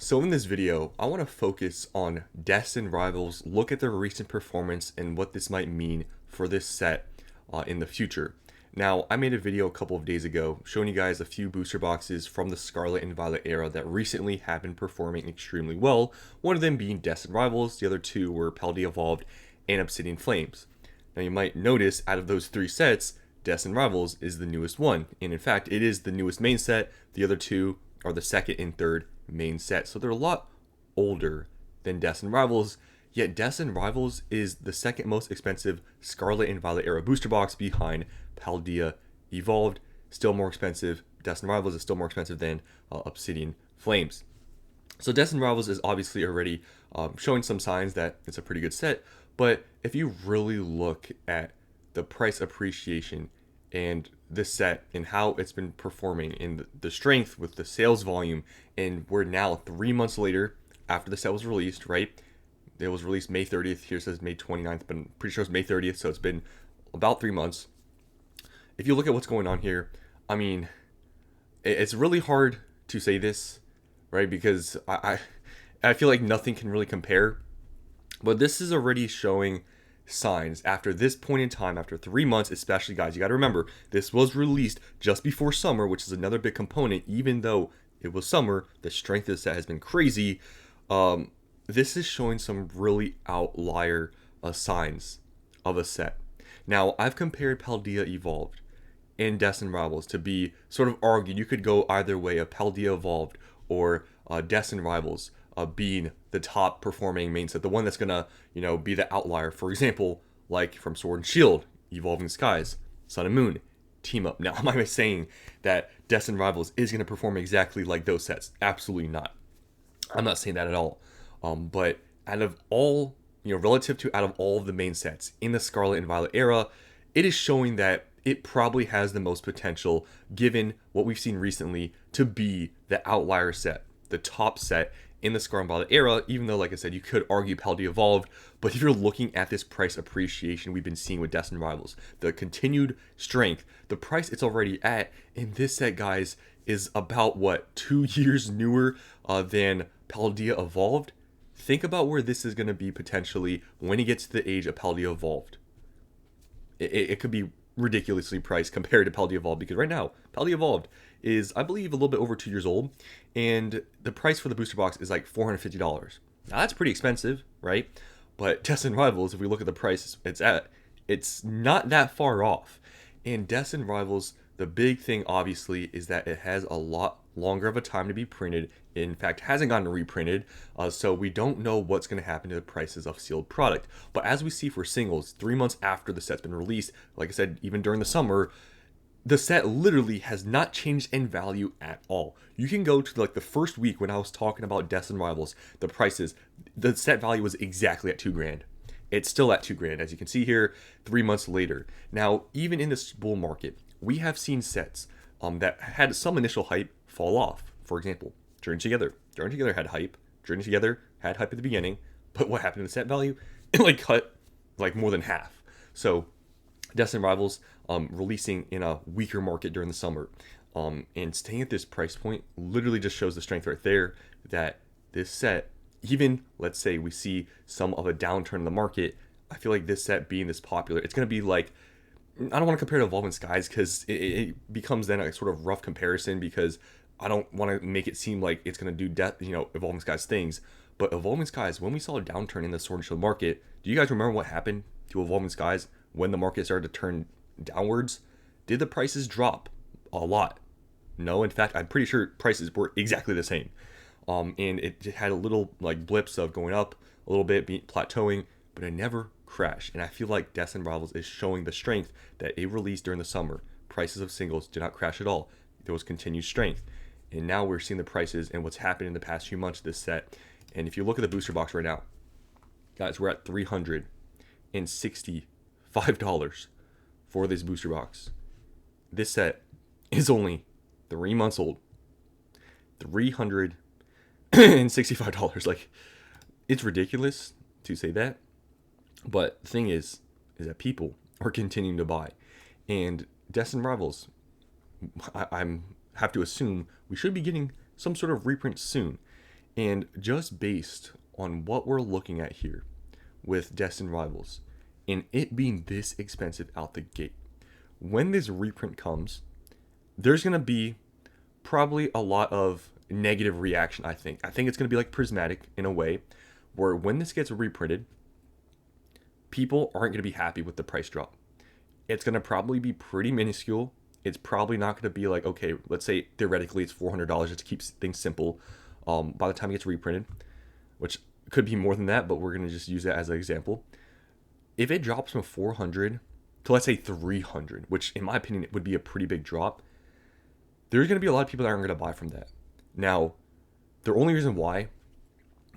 So in this video, I want to focus on Destined Rivals, look at their recent performance and what this might mean for this set in the future. Now, I made a video a couple of days ago showing you guys a few booster boxes from the Scarlet and Violet era that recently have been performing extremely well, one of them being Destined Rivals, the other two were Paldea Evolved and Obsidian Flames. Now you might notice out of those three sets, Destined Rivals is the newest one, and in fact it is the newest main set. The other two are the second and third main set, so they're a lot older than Destined Rivals, yet Destined Rivals is the second most expensive Scarlet and Violet era booster box behind Paldea Evolved. Still more expensive. Destined Rivals is still more expensive than Obsidian Flames. So Destined Rivals is obviously already showing some signs that it's a pretty good set, but if you really look at the price appreciation and this set and how it's been performing and the strength with the sales volume, and we're now 3 months later after the set was released, right? It was released May 30th. Here it says May 29th, but I'm pretty sure it's May 30th, so it's been about 3 months. If you look at what's going on here, I mean, it's really hard to say this, right? Because I feel like nothing can really compare, but this is already showing signs after this point in time, after 3 months, especially guys. You got to remember, this was released just before summer, which is another big component. Even though it was summer, the strength of the set has been crazy. This is showing some really outlier signs of a set. Now, I've compared Paldea Evolved and Destined Rivals to be sort of argued. You could go either way of Paldea Evolved or Destined Rivals being the top performing main set, the one that's gonna, be the outlier. For example, like from Sword and Shield, Evolving Skies, Sun and Moon, Team Up. Now, am I saying that Destined Rivals is gonna perform exactly like those sets? Absolutely not. I'm not saying that at all. But out of all, relative to out of all of the main sets in the Scarlet and Violet era, it is showing that it probably has the most potential, given what we've seen recently, to be the outlier set, the top set in the Scarlet and Violet era, even though, like I said, you could argue Paldea Evolved. But if you're looking at this price appreciation we've been seeing with Destined Rivals, the continued strength, the price it's already at in this set, guys, is about, 2 years newer than Paldea Evolved? Think about where this is going to be potentially when it gets to the age of Paldea Evolved. It could be ridiculously priced compared to Paldea Evolved, because right now, Paldea Evolved is, I believe, a little bit over 2 years old, and the price for the booster box is like $450. Now, that's pretty expensive, right? But Destined Rivals, if we look at the price it's not that far off. And Destined Rivals, the big thing, obviously, is that it has a lot longer of a time to be printed. In fact, hasn't gotten reprinted, so we don't know what's going to happen to the prices of sealed product. But as we see for singles, 3 months after the set's been released, like I said, even during the summer, the set literally has not changed in value at all. You can go to the first week when I was talking about Destined Rivals, the prices, the set value was exactly at $2,000. It's still at $2,000, as you can see here, 3 months later. Now, even in this bull market, we have seen sets that had some initial hype fall off. For example, Journey Together. Journey Together had hype. Journey Together had hype at the beginning, but what happened to the set value? It cut more than half. So Destined Rivals releasing in a weaker market during the summer and staying at this price point literally just shows the strength right there that this set, even let's say we see some of a downturn in the market, I feel like this set being this popular, it's going to be like, I don't want to compare to Evolving Skies because it becomes then a sort of rough comparison, because I don't want to make it seem like it's going to do Evolving Skies things. But Evolving Skies, when we saw a downturn in the Sword and Shield market, do you guys remember what happened to Evolving Skies when the market started to turn downwards? Did the prices drop a lot? No, in fact, I'm pretty sure prices were exactly the same. And it had a little blips of going up a little bit, plateauing, but it never crashed. And I feel like Destined Rivals is showing the strength that it released during the summer. Prices of singles did not crash at all. There was continued strength. And now we're seeing the prices and what's happened in the past few months of this set. And if you look at the booster box right now, guys, we're at $365 for this booster box. This set is only 3 months old. $365. It's ridiculous to say that. But the thing is that people are continuing to buy. And Destined Rivals, I'm have to assume we should be getting some sort of reprint soon. And just based on what we're looking at here with Destined Rivals and it being this expensive out the gate, when this reprint comes, there's going to be probably a lot of negative reaction, I think. I think it's going to be like Prismatic in a way where when this gets reprinted, people aren't going to be happy with the price drop. It's going to probably be pretty minuscule. It's probably not going to be like, okay, let's say theoretically it's $400 just to keep things simple by the time it gets reprinted, which could be more than that, but we're going to just use that as an example. If it drops from 400 to let's say 300, which in my opinion would be a pretty big drop, there's going to be a lot of people that aren't going to buy from that. Now, the only reason why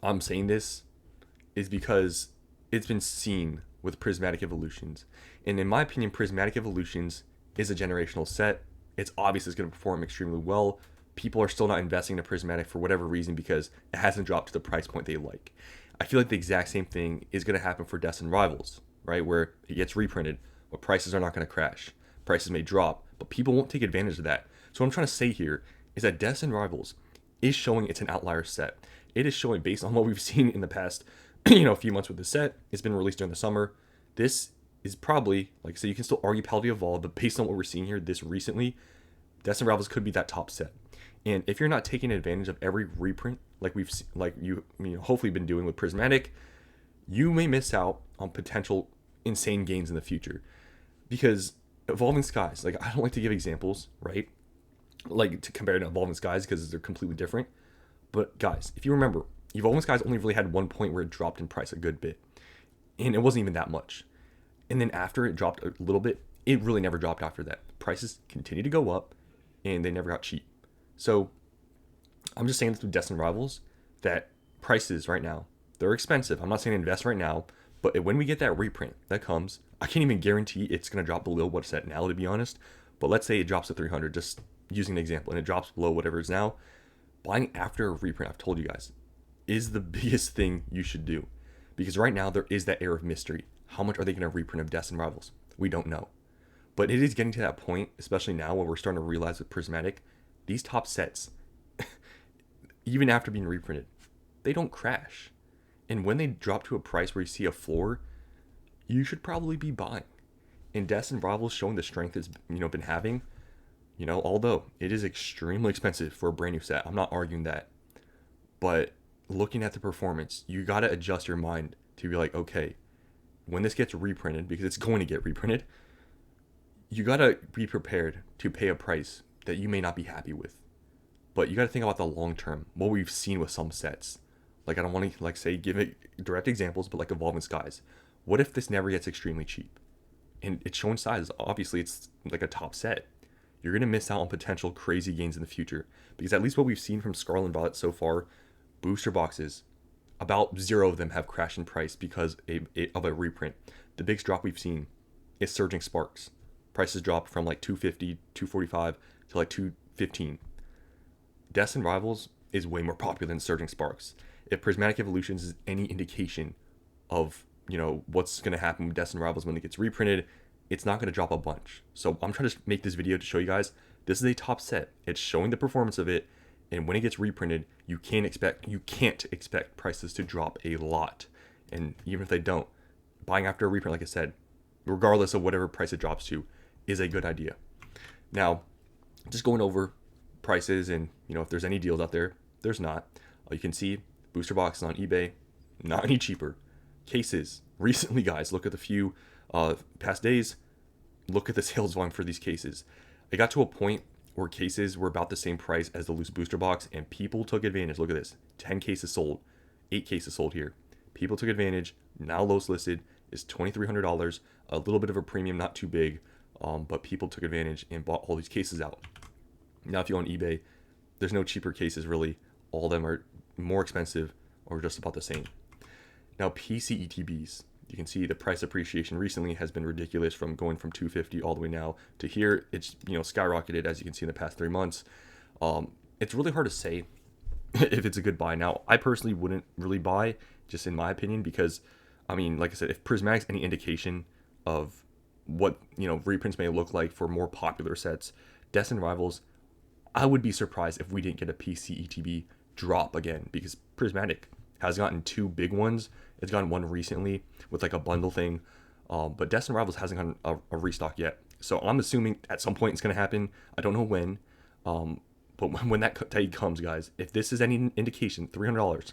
I'm saying this is because it's been seen with Prismatic Evolutions. And in my opinion, Prismatic Evolutions is a generational set. It's obviously going to perform extremely well. People are still not investing in a Prismatic for whatever reason because it hasn't dropped to the price point they like. I feel like the exact same thing is going to happen for Destined Rivals, right? Where it gets reprinted, but prices are not going to crash. Prices may drop, but people won't take advantage of that. So what I'm trying to say here is that Destined Rivals is showing it's an outlier set. It is showing based on what we've seen in the past, few months with the set. It's been released during the summer. This is probably, like I said, you can still argue Paladin Evolved, but based on what we're seeing here this recently, Destined Rivals could be that top set. And if you're not taking advantage of every reprint, like we've hopefully been doing with Prismatic, you may miss out on potential insane gains in the future. Because Evolving Skies, like I don't like to give examples, right? Like to compare to Evolving Skies because they're completely different. But guys, if you remember, Evolving Skies only really had one point where it dropped in price a good bit. And it wasn't even that much. And then after it dropped a little bit, it really never dropped after that. Prices continued to go up and they never got cheap. So I'm just saying this with Destined Rivals that prices right now, they're expensive. I'm not saying invest right now, but when we get that reprint that comes, I can't even guarantee it's going to drop below what's at now, to be honest. But let's say it drops to 300, just using an example, and it drops below whatever it is now. Buying after a reprint, I've told you guys, is the biggest thing you should do. Because right now there is that air of mystery. How much are they going to reprint of Destined Rivals? We don't know. But it is getting to that point, especially now where we're starting to realize with Prismatic, these top sets, even after being reprinted, they don't crash. And when they drop to a price where you see a floor, you should probably be buying. And Destined Rivals showing the strength it's been having, although it is extremely expensive for a brand new set. I'm not arguing that. But looking at the performance, you got to adjust your mind to be like, okay, when this gets reprinted, because it's going to get reprinted, you got to be prepared to pay a price that you may not be happy with. But you got to think about the long term, what we've seen with some sets. Like, I don't want to, give it direct examples, but like Evolving Skies. What if this never gets extremely cheap? And it's showing size. Obviously, it's like a top set. You're going to miss out on potential crazy gains in the future. Because at least what we've seen from Scarlet and Violet so far, booster boxes, about 0 of them have crashed in price because of a reprint. The biggest drop we've seen is Surging Sparks. Prices dropped from like $250, $245 to like $215. Destined Rivals is way more popular than Surging Sparks. If Prismatic Evolutions is any indication of what's going to happen with Destined Rivals when it gets reprinted, it's not going to drop a bunch. So I'm trying to make this video to show you guys this is a top set. It's showing the performance of it, and when it gets reprinted, you can't expect prices to drop a lot. And even if they don't, buying after a reprint, like I said, regardless of whatever price it drops to, is a good idea. Now, just going over prices and if there's any deals out there, there's not. You can see booster boxes on eBay, not any cheaper. Cases recently, guys, look at the few past days. Look at the sales volume for these cases. It got to a point where cases were about the same price as the loose booster box, and people took advantage. Look at this: 10 cases sold, 8 cases sold here. People took advantage. Now lowest listed is $2,300, a little bit of a premium, not too big, but people took advantage and bought all these cases out. Now, if you own eBay, there's no cheaper cases really. All of them are more expensive or just about the same. Now, PC ETBs. You can see the price appreciation recently has been ridiculous, from going from 250 all the way now to here. It's skyrocketed, as you can see, in the past 3 months. It's really hard to say if it's a good buy. Now, I personally wouldn't really buy, just in my opinion, because like I said, if Prismatic's any indication of what reprints may look like for more popular sets, Destined Rivals, I would be surprised if we didn't get a PC ETB drop again, because Prismatic has gotten 2 big ones. It's gotten one recently with like a bundle thing, but Destined Rivals hasn't gotten a restock yet. So I'm assuming at some point it's going to happen. I don't know when, but when that day comes, guys, if this is any indication, $300,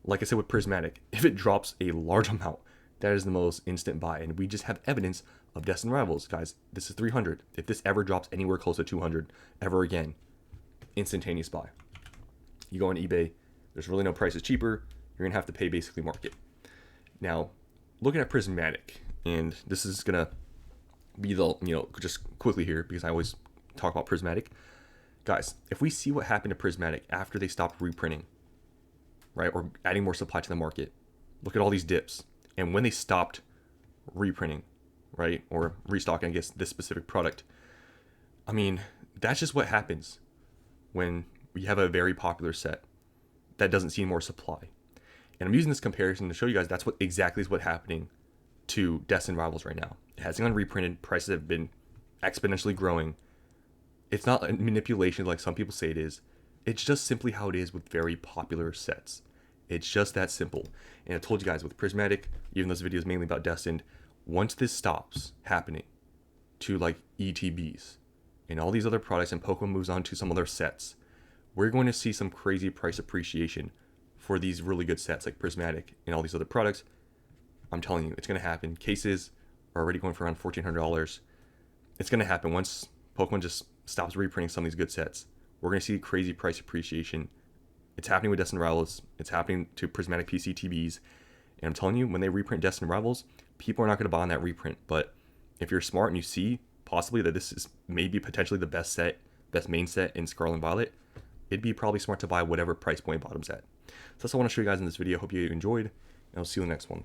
like I said with Prismatic, if it drops a large amount, that is the most instant buy. And we just have evidence of Destined Rivals, guys. This is 300. If this ever drops anywhere close to 200 ever again, instantaneous buy. You go on eBay, there's really no prices cheaper. You're gonna have to pay basically market. Now, looking at Prismatic, and this is gonna be the, just quickly here, because I always talk about Prismatic. Guys, if we see what happened to Prismatic after they stopped reprinting, right, or adding more supply to the market, look at all these dips. And when they stopped reprinting, right, or restocking, I guess, this specific product, I mean, that's just what happens when we have a very popular set that doesn't see more supply. And I'm using this comparison to show you guys that's what exactly is what's happening to Destined Rivals right now. It hasn't gone reprinted. Prices have been exponentially growing. It's not a manipulation like some people say it is. It's just simply how it is with very popular sets. It's just that simple. And I told you guys with Prismatic, even those videos mainly about Destined, once this stops happening to like ETBs and all these other products and Pokemon moves on to some other sets, we're going to see some crazy price appreciation for these really good sets like Prismatic and all these other products. I'm telling you, it's going to happen. Cases are already going for around $1,400. It's going to happen once Pokemon just stops reprinting some of these good sets. We're going to see crazy price appreciation. It's happening with Destined Rivals. It's happening to Prismatic PCTBs. And I'm telling you, when they reprint Destined Rivals, people are not going to buy on that reprint. But if you're smart and you see possibly that this is maybe potentially the best main set in Scarlet and Violet, it'd be probably smart to buy whatever price point bottom's at. So that's what I want to show you guys in this video. Hope you enjoyed, and I'll see you in the next one.